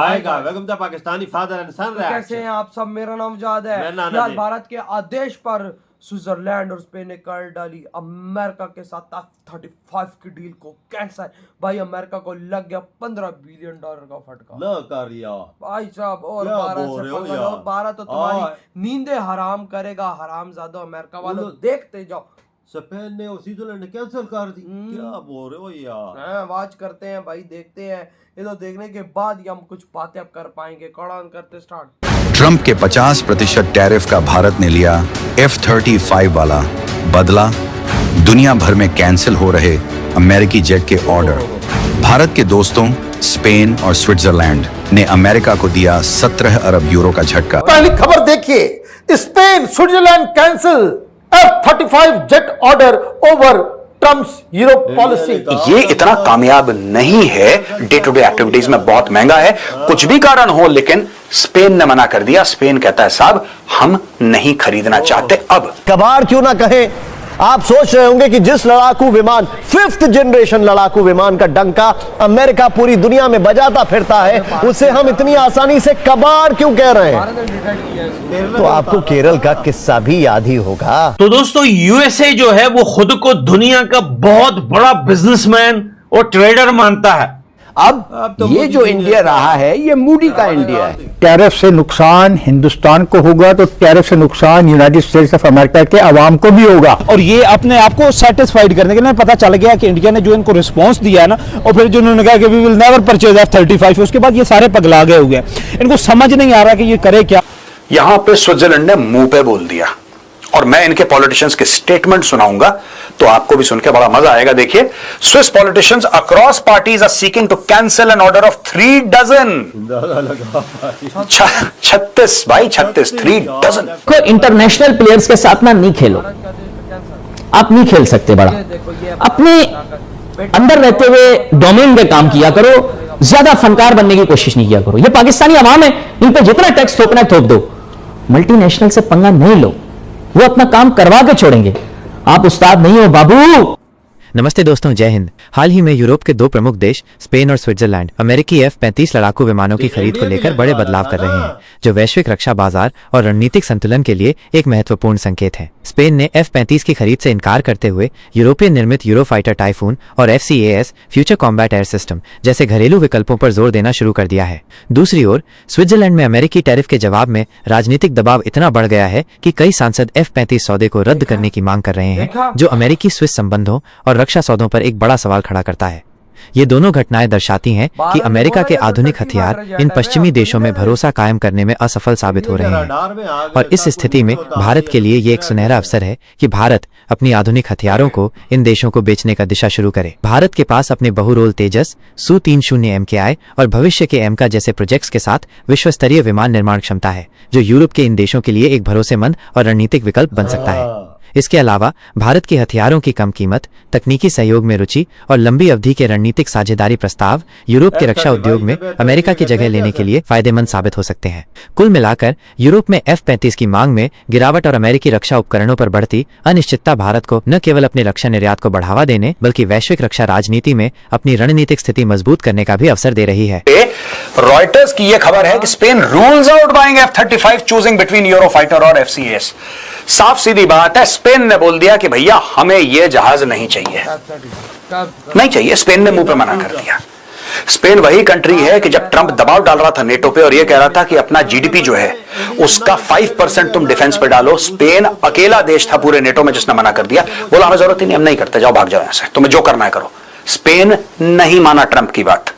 आएगा। Welcome to Pakistani father and son. कैसे हैं आप सब? मेरा नाम जाद है। यार भारत के आदेश पर स्विट्जरलैंड और स्पेन ने कर डाली अमेरिका के साथ F-35 की डील को कैंसिल। भाई अमेरिका को लग गया $15 बिलियन का फटका। भाई साहब और भारत से पंगा लो। भारत तो तुम्हारी नींदें हराम करेगा। हराम ज्यादा अमेरिका वालों, देखते जाओ। स्पेन ने और स्विट्जरलैंड ने कैंसिल कर दी। क्या बोल रहे हो यार? वाच करते हैं भाई, देखते हैं। ये तो देखने के बाद ही हम कुछ बातें अब कर पाएंगे। कौन करते स्टार्ट। ट्रंप के 50% टैरिफ का भारत ने लिया F-35 वाला बदला। दुनिया भर में कैंसिल हो रहे अमेरिकी जेट के ऑर्डर। भारत के दोस्तों स्पेन और स्विट्जरलैंड ने अमेरिका को दिया 17 अरब यूरो का झटका। पहली खबर देखिए, Spain Switzerland cancel F-35 jet order over Trump's Europe policy. ये इतना कामयाब नहीं है, डे टू डे एक्टिविटीज में बहुत महंगा है। कुछ भी कारण हो, लेकिन स्पेन ने मना कर दिया। स्पेन कहता है साहब हम नहीं खरीदना चाहते। अब कबाड़ क्यों ना कहें। आप सोच रहे होंगे कि जिस लड़ाकू विमान 5th जनरेशन लड़ाकू विमान का डंका अमेरिका पूरी दुनिया में बजाता फिरता है, उसे हम इतनी आसानी से कबाड़ क्यों कह रहे हैं। तो आपको केरल का किस्सा भी याद ही होगा। तो दोस्तों यूएसए जो है वो खुद को दुनिया का बहुत बड़ा बिजनेसमैन और ट्रेडर मानता है। अब तो ये जो इंडिया रहा है ये मूडी का इंडिया है। टैरिफ से नुकसान हिंदुस्तान को होगा तो टैरिफ से नुकसान यूनाइटेड स्टेट्स ऑफ अमेरिका के अवाम को भी होगा। और ये अपने आप को सेटिस्फाइड करने के लिए पता चल गया कि इंडिया ने जो इनको रिस्पांस दिया है ना, और फिर जो उन्होंने कहा कि we will never purchase F-35, उसके बाद ये सारे पगला गए हुए हैं। इनको समझ नहीं आ रहा कि ये करे क्या। यहां पे स्विट्जरलैंड ने मुंह पे बोल दिया, और मैं इनके पॉलिटिशियंस के स्टेटमेंट सुनाऊंगा तो आपको भी सुन के बड़ा मजा आएगा। देखिए, Swiss politicians across parties are seeking to cancel an order of 3 dozen. 36 भाई 36, 3 डजन। कोई इंटरनेशनल प्लेयर्स के साथ ना नहीं खेलो, आप नहीं खेल सकते। बड़ा अपने अंदर रहते हुए डोमेन में काम किया करो, ज्यादा फनकार बनने की कोशिश नहीं किया करो। ये पाकिस्तानी अवाम है, इन पे जितना टैक्स थोपना है थोप दो। मल्टीनेशनल से पंगा नहीं लो, वो अपना काम करवा के छोड़ेंगे। आप उस्ताद नहीं हो बाबू। नमस्ते दोस्तों, जय हिंद। हाल ही में यूरोप के दो प्रमुख देश स्पेन और स्विट्जरलैंड अमेरिकी F-35 लड़ाकू विमानों की खरीद को लेकर बड़े बदलाव कर रहे हैं, जो वैश्विक रक्षा बाजार और रणनीतिक संतुलन के लिए एक महत्वपूर्ण संकेत है। स्पेन ने F-35 की खरीद से इनकार करते हुए यूरोपियन निर्मित यूरोफाइटर टाइफून और FCAS future combat air system जैसे घरेलू विकल्पों पर जोर देना शुरू कर दिया है। दूसरी ओर स्विट्जरलैंड में अमेरिकी टैरिफ के जवाब में राजनीतिक दबाव इतना बढ़ गया है कि कई सांसद F-35 सौदे को रद्द करने की मांग कर रहे हैं, जो अमेरिकी स्विस संबंधों और रक्षा सौदों पर एक बड़ा सवाल खड़ा करता है। ये दोनों घटनाएं दर्शाती हैं कि अमेरिका के आधुनिक हथियार इन पश्चिमी देशों में भरोसा कायम करने में असफल साबित हो रहे हैं, और इस स्थिति में भारत के लिए ये एक सुनहरा अवसर है कि भारत अपनी आधुनिक हथियारों को इन देशों को बेचने का दिशा शुरू करे। भारत के पास अपने बहुरोल तेजस, Su-30 MKI और भविष्य के एमका जैसे प्रोजेक्ट्स के साथ विश्व स्तरीय विमान निर्माण क्षमता है, जो यूरोप के इन देशों के लिए एक भरोसेमंद और रणनीतिक विकल्प बन सकता है। इसके अलावा भारत की हथियारों की कम कीमत, तकनीकी सहयोग में रुचि और लंबी अवधि के रणनीतिक साझेदारी प्रस्ताव यूरोप के रक्षा उद्योग में अमेरिका की जगह लेने के लिए फायदेमंद साबित हो सकते हैं। कुल मिलाकर यूरोप में F-35 की मांग में गिरावट और अमेरिकी रक्षा उपकरणों पर बढ़ती अनिश्चितता भारत को न केवल अपने रक्षा निर्यात को बढ़ावा देने बल्कि वैश्विक रक्षा राजनीति में अपनी रणनीतिक स्थिति मजबूत करने का भी अवसर दे रही है। रॉयटर्स की यह खबर है कि Spain rules out buying F-35, choosing between Eurofighter और FCAS। साफ सीधी बात है, स्पेन ने बोल दिया कि भैया हमें यह जहाज नहीं चाहिए, नहीं चाहिए। स्पेन ने मुंह पे मना कर दिया। स्पेन वही कंट्री है कि जब ट्रंप दबाव डाल रहा था नेटो पे और यह कह रहा था कि अपना जीडीपी जो है उसका 5% तुम डिफेंस पे डालो, स्पेन अकेला देश था पूरे नेटो में जिसने मना कर दिया। बोला हमें जरूरत ही नहीं, हम नहीं करते, जाओ भाग जाओ यहां से, तुम्हें जो करना है करो। स्पेन नहीं माना ट्रंप की बात,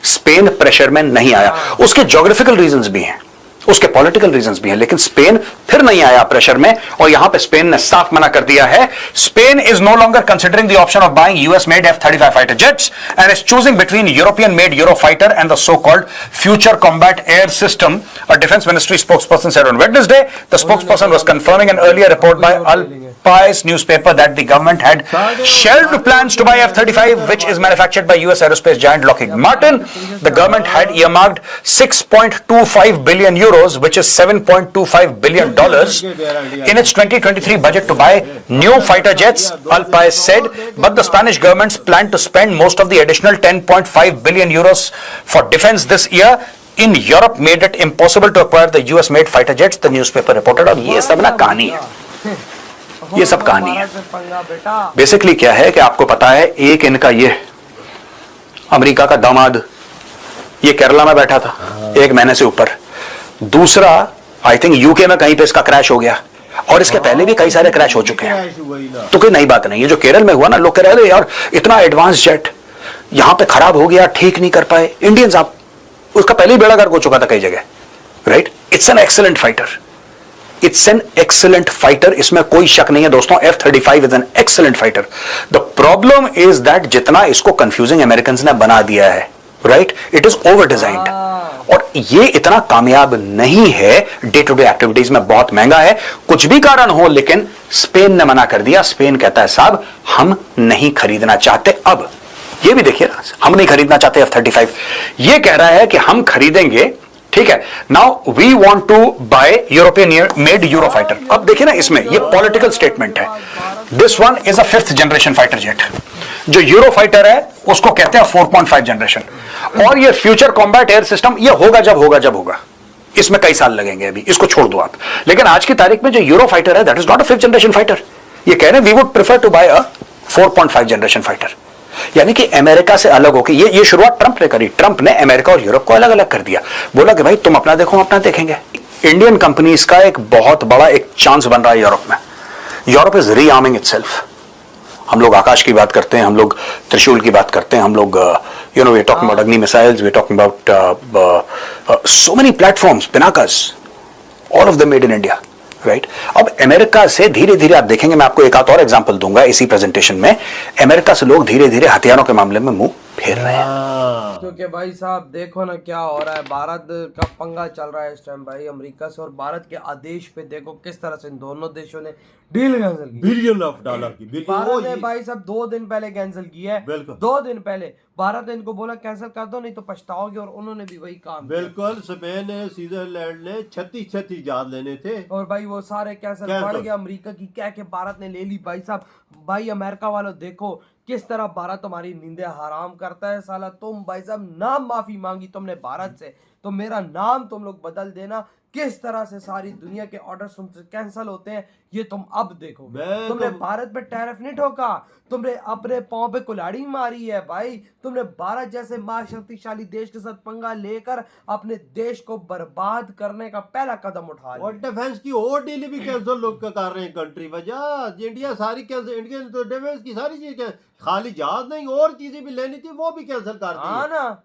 स्पेन प्रेशर में नहीं आया। उसके ज्योग्राफिकल रीजंस भी हैं, उसके पॉलिटिकल रीजंस भी हैं, लेकिन स्पेन फिर नहीं आया प्रेशर में, और यहां पे स्पेन ने साफ मना कर दिया है। Spain is no longer considering the option of buying US made F-35 fighter jets and is choosing between European made Eurofighter and the so called future combat air system, a defence ministry spokesperson said on Wednesday. The spokesperson was confirming an earlier report by Al Pais newspaper that the government had shelved plans to buy F-35, which is manufactured by US aerospace giant Lockheed Martin. The government had earmarked 6.25 billion euros, which is $7.25 billion, in its 2023 budget to buy new fighter jets, Al Pais said. But the Spanish government's plan to spend most of the additional 10.5 billion euros for defense this year in Europe made it impossible to acquire the US made fighter jets, the newspaper reported. और ये सब ना कहानी है, ये सब कहानी है। बेसिकली क्या है कि आपको पता है, एक इनका ये अमेरिका का दामाद ये केरला में बैठा था 1 महीने से ऊपर, दूसरा आई थिंक यूके में कहीं पे इसका क्रैश हो गया, और इसके पहले भी कई सारे क्रैश हो चुके हैं। तो कोई नई बात नहीं है। जो केरल में हुआ ना, लोग कह रहे थे यार इतना एडवांस जेट यहां पे खराब हो गया, ठीक नहीं कर पाए इंडियंस। आप उसका पहले ही बेड़ा गर्क हो चुका था कई जगह, right. It's an excellent fighter, it's an excellent fighter, इसमें कोई शक नहीं है दोस्तों। F-35 is an excellent fighter. The problem is that जितना इसको कंफ्यूजिंग अमेरिकन ने बना दिया है, right, it is over designed, और ये इतना कामयाब नहीं है। डे टू डे एक्टिविटीज में बहुत महंगा है, कुछ भी कारण हो, लेकिन स्पेन ने मना कर दिया। स्पेन कहता है साहब हम नहीं खरीदना चाहते। अब ये भी देखिए, हम नहीं खरीदना चाहते F-35, ये कह रहा है कि हम खरीदेंगे, ठीक है। Now we want to buy European made Euro fighter. अब देखिए ना, इसमें ये पॉलिटिकल स्टेटमेंट है। This one is a 5th generation fighter jet. जो यूरो फाइटर है उसको कहते हैं 4.5 जनरेशन, और ये फ्यूचर कॉम्बैट एयर सिस्टम ये होगा जब होगा। इसमें कई साल लगेंगे, अभी इसको छोड़ दो आप। लेकिन आज की तारीख में जो यूरो फाइटर है that is not a 5th generation fighter. ये कह रहे हैं we would prefer to buy a 4.5 generation fighter. यानी कि अमेरिका से अलग होकर ये शुरुआत ट्रंप ने करी। ट्रंप ने अमेरिका और यूरोप को अलग अलग कर दिया, बोला कि भाई तुम अपना देखो, हम अपना देखेंगे। इंडियन कंपनीज का एक बहुत बड़ा एक चांस बन रहा है यूरोप में। Europe is rearming itself. हम लोग आकाश की बात करते हैं, हम लोग त्रिशूल की बात करते हैं, हम लोग we are talking about Agni missiles, we are talking about so many platforms, पिनाकास, all of them made in India, right. अब अमेरिका से धीरे धीरे आप देखेंगे, मैं आपको एक आध और एग्जांपल दूंगा इसी प्रेजेंटेशन में, अमेरिका से लोग धीरे धीरे हथियारों के मामले में मुंह फेर रहे हैं। क्योंकि भाई साहब देखो ना क्या हो रहा है, भारत का पंगा चल रहा है इस टाइम भाई अमेरिका से, और भारत के आदेश पे देखो किस तरह से इन दोनों देशों ने डील कैंसिल की। बिलियन ऑफ डॉलर की। भारत ने भाई साहब 2 दिन पहले कैंसिल की है, 2 दिन पहले भारत ने इनको बोला कैंसिल कर दो नहीं तो पछताओगे, और उन्होंने भी वही काम किया। बिल्कुल। स्पेन ने, स्विट्जरलैंड ने 36 जहाज लेने थे, और भाई वो सारे कैंसिल बढ़ गया। अमेरिका की क्या के भारत ने ले ली भाई साहब। भाई अमेरिका वालों देखो किस तरह भारत तुम्हारी नींदें हराम करता है साला। तुम भाई साहब नाम माफी मांगी तुमने भारत से, तो मेरा नाम तुम लोग बदल देना। किस तरह से सारी दुनिया के ऑर्डर्स तुमसे कैंसिल होते हैं ये तुम अब देखो। तुमने भारत पे टैरिफ नहीं ठोका, तुमने अपने पांव पे कुल्हाड़ी मारी है भाई। तुमने भारत जैसे महाशक्तिशाली देश के साथ पंगा लेकर अपने देश को बर्बाद करने का पहला कदम उठा लिया। और डिफेंस की और डील भी कैंसिल लोग कर रहे हैं कंट्री वजह। इंडिया सारी कैंसिल, इंडियन तो डिफेंस की सारी चीजें, खाली जहाज नहीं और चीजें भी लेनी थी वो भी कैंसिल कर दी। हाँ ना,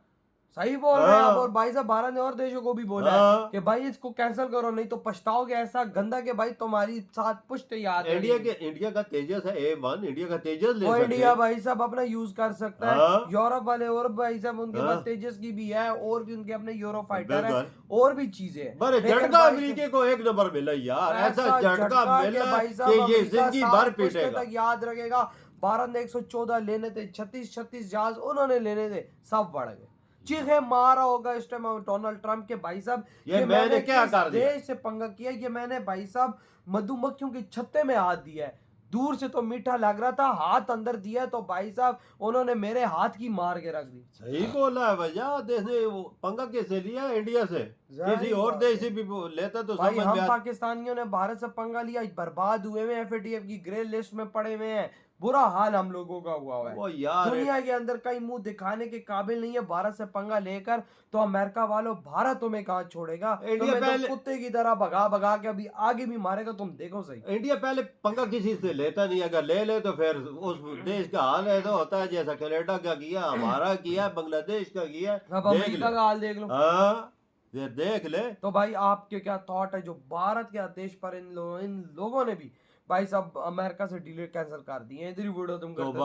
सही बोल रहे हैं आप। और भाई साहब भारत ने और देशों को भी बोला है कि भाई इसको कैंसिल करो नहीं तो पछताओगे ऐसा गंदा के भाई तुम्हारी साथ पुष्ट याद। इंडिया का तेजस है A1, इंडिया का तेजस ले सकते हैं। इंडिया भाई साहब अपना यूज कर सकता है। यूरोप वाले और भाई साहब उनके पास तेजस की भी है, और भी उनके अपने यूरो फाइटर है, और भी चीजें हैं। बड़े झटका अमेरिका को 1 नंबर मिला यार, ऐसा झटका मिला कि ये जिंदगी भर पीटेगा। याद रखेगा भारत ने 114 लेने थे, 36 जहाज उन्होंने लेने थे, सब बढ़ गए। चीखे मारा होगा इस टाइम डोनाल्ड ट्रंप के भाई साहब ये मैंने क्या कर दिया, देश से पंगा किया, ये मैंने भाई साहब मधुमक्खियों के छत्ते में हाथ दिया है। दूर से तो मीठा लग रहा था, हाथ अंदर दिया तो भाई साहब उन्होंने मेरे हाथ की मार के रख दी। सही बोला है भैया। देश ने पंगा कैसे लिया इंडिया से, किसी और देश से भी लेता तो भाई हम पाकिस्तानियों ने भारत से पंगा लिया, बर्बाद हुए हैं, FATF की ग्रे लिस्ट में पड़े हुए हैं, बुरा हाल हम लोगों का हुआ है। वो यार दुनिया के अंदर कहीं मुंह दिखाने के काबिल नहीं है भारत से पंगा लेकर, तो अमेरिका वालों भारत तुम्हें कहाँ छोड़ेगा। तुम्हें तो कुत्ते की तरह भगा के अभी आगे भी मारेगा, तुम देखो सही। इंडिया पहले पंगा किसी से लेता नहीं, अगर ले तो फिर उस देश का हाल है तो होता है जैसा कनाडा का किया, हमारा किया, बांग्लादेश का किया, अब अमेरिका का हाल देख लो। ये देख ले। तो भाई आपके क्या थॉट है जो भारत के आदेश पर इन लोगों ने भी भाई साहब अमेरिका से डील कैंसिल कर दिए। इधर वीडियो तुम करते हो।